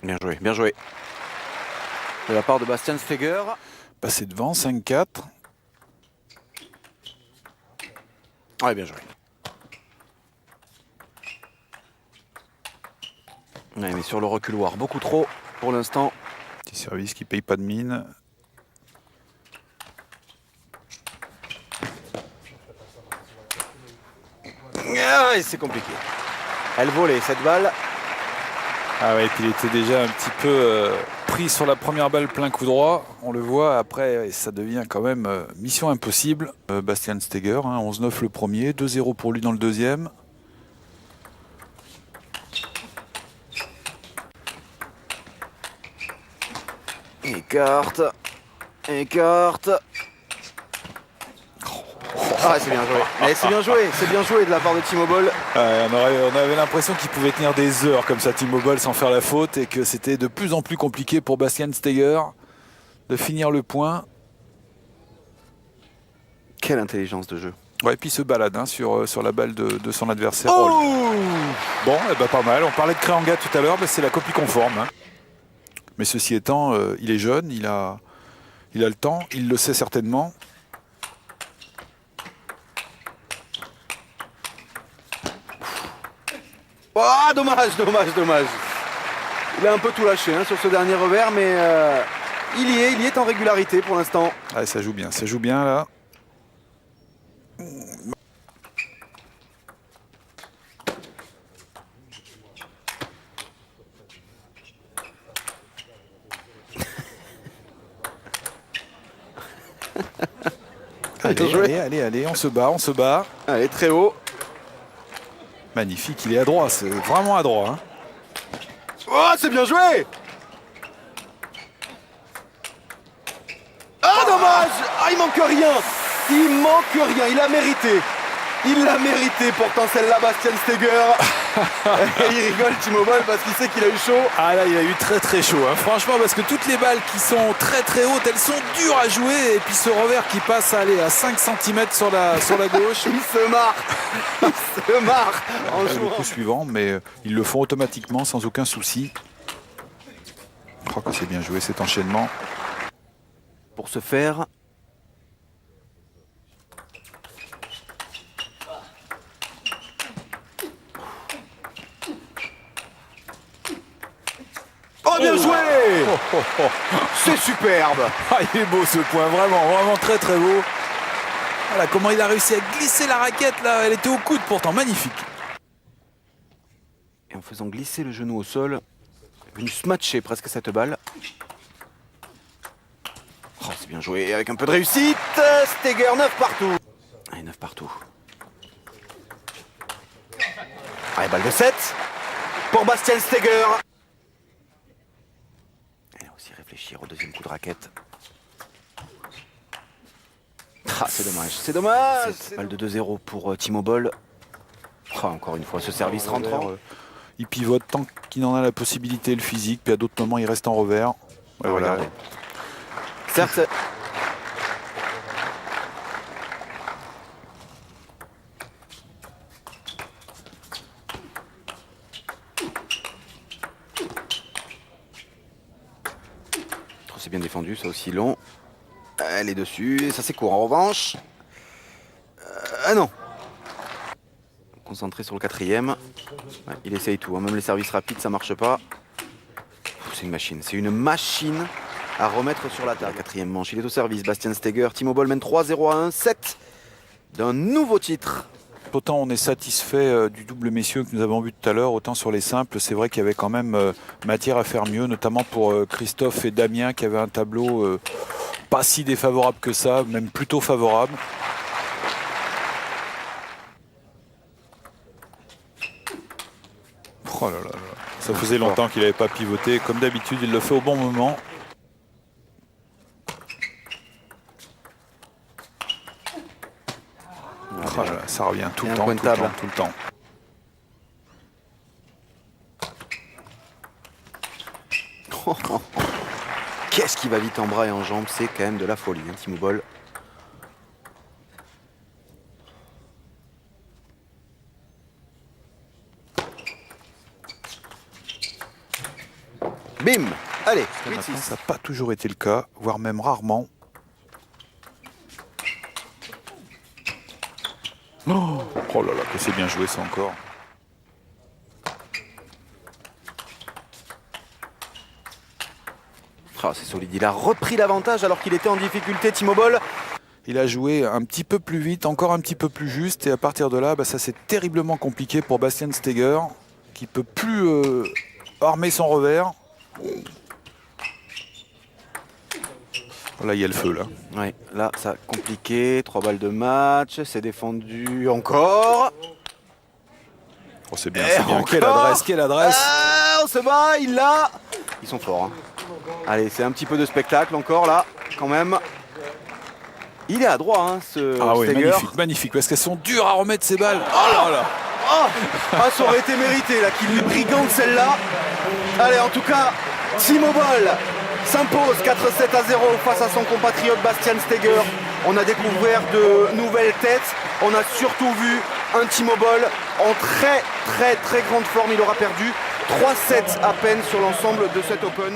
Bien joué, bien joué. De la part de Bastian Steger. Passé devant, 5-4. Ouais, bien joué. Ouais, mais sur le reculoir, beaucoup trop pour l'instant. Petit service qui paye pas de mine. Ah, c'est compliqué. Elle volait cette balle. Ah ouais, et puis il était déjà un petit peu pris sur la première balle plein coup droit. On le voit, après ça devient quand même mission impossible. Bastian Steger, hein, 11-9 le premier, 2-0 pour lui dans le deuxième. Écarte. Écarte. Ah, c'est bien joué. Eh, c'est bien joué de la part de Timo Boll. On avait l'impression qu'il pouvait tenir des heures comme ça, Timo Boll, sans faire la faute, et que c'était de plus en plus compliqué pour Bastian Steger de finir le point. Quelle intelligence de jeu. Ouais, et puis il se balade hein, sur la balle de son adversaire. Oh, bon, eh ben, pas mal. On parlait de Créanga tout à l'heure, c'est la copie conforme. Hein. Mais ceci étant, il est jeune, il a le temps, il le sait certainement. oh, dommage. Il a un peu tout lâché hein, sur ce dernier revers, mais il y est en régularité pour l'instant. Ah, ça joue bien là. Allez, on se bat. Allez, très haut. Magnifique, il est adroit, c'est vraiment adroit. Hein. Oh, c'est bien joué. Ah, dommage. Ah, il manque rien, il a mérité. Il l'a mérité pourtant celle-là, Bastian Steger. Et il rigole Timo Boll parce qu'il sait qu'il a eu chaud. Ah là, il a eu très chaud. Hein. Franchement, parce que toutes les balles qui sont très hautes, elles sont dures à jouer. Et puis ce revers qui passe à 5 cm sur la gauche. Il se marre en jouant. Le coup suivant, mais ils le font automatiquement sans aucun souci. Je crois que c'est bien joué cet enchaînement. Pour ce faire, oh, bien joué. C'est superbe. Ah, il est beau ce point, vraiment très beau. Voilà comment il a réussi à glisser la raquette là, elle était au coude pourtant, magnifique. Et en faisant glisser le genou au sol, il est venu smatcher presque cette balle. Oh, c'est bien joué avec un peu de réussite. Steger 9 partout. Allez, 9 partout. Allez, balle de 7 pour Bastian Steger. Et aussi réfléchir au deuxième coup de raquette. Ah, c'est dommage. Balle de 2-0 pour Timo Boll. Oh, encore une fois, ce service rentrant. Il pivote tant qu'il en a la possibilité, le physique, puis à d'autres moments il reste en revers. Ouais, voilà. Certes. C'est bien défendu, ça aussi long. Elle est dessus, ça c'est court en revanche. Ah non. Concentré sur le quatrième. Ouais, il essaye tout, hein. Même les services rapides ça marche pas. C'est une machine à remettre sur la table. Quatrième manche, il est au service, Bastian Steger. Timo Boll mène 3-0 à 1-7 d'un nouveau titre. Autant on est satisfait du double messieurs que nous avons vu tout à l'heure, autant sur les simples, c'est vrai qu'il y avait quand même matière à faire mieux, notamment pour Christophe et Damien qui avaient un tableau pas si défavorable que ça, même plutôt favorable. Oh là là, ça faisait longtemps qu'il n'avait pas pivoté, comme d'habitude il le fait au bon moment. Oh là là, ça revient tout le temps. Qu'est-ce qui va vite en bras et en jambes, c'est quand même de la folie, hein, Timo Boll. Bim. Allez, Maintenant, 8-6. ça n'a pas toujours été le cas, voire même rarement. Oh là là, que c'est bien joué ça encore. Ah, c'est solide, il a repris l'avantage alors qu'il était en difficulté, Timo Boll. Il a joué un petit peu plus vite, encore un petit peu plus juste, et à partir de là, ça c'est terriblement compliqué pour Bastian Steger, qui peut plus armer son revers. Là, il y a le feu, là. Ouais, là, ça a compliqué. 3 balles de match, c'est défendu encore. Oh, c'est bien, Et c'est bien. encore. Quelle adresse, quelle adresse. Ah, on se bat, il l'a. Ils sont forts. Hein. Allez, c'est un petit peu de spectacle encore, là, quand même. Il est à droit, hein, ce Ah oui, Steger. magnifique, magnifique, parce qu'elles sont dures à remettre ces balles. Oh là là. Oh, ah, ça aurait été mérité, là, qu'il lui brigande celle-là. Allez, en tout cas, Timo Boll s'impose 4-7 à 0 face à son compatriote Bastian Steger. On a découvert de nouvelles têtes. On a surtout vu un Timo Boll en très grande forme. Il aura perdu 3 sets à peine sur l'ensemble de cet Open.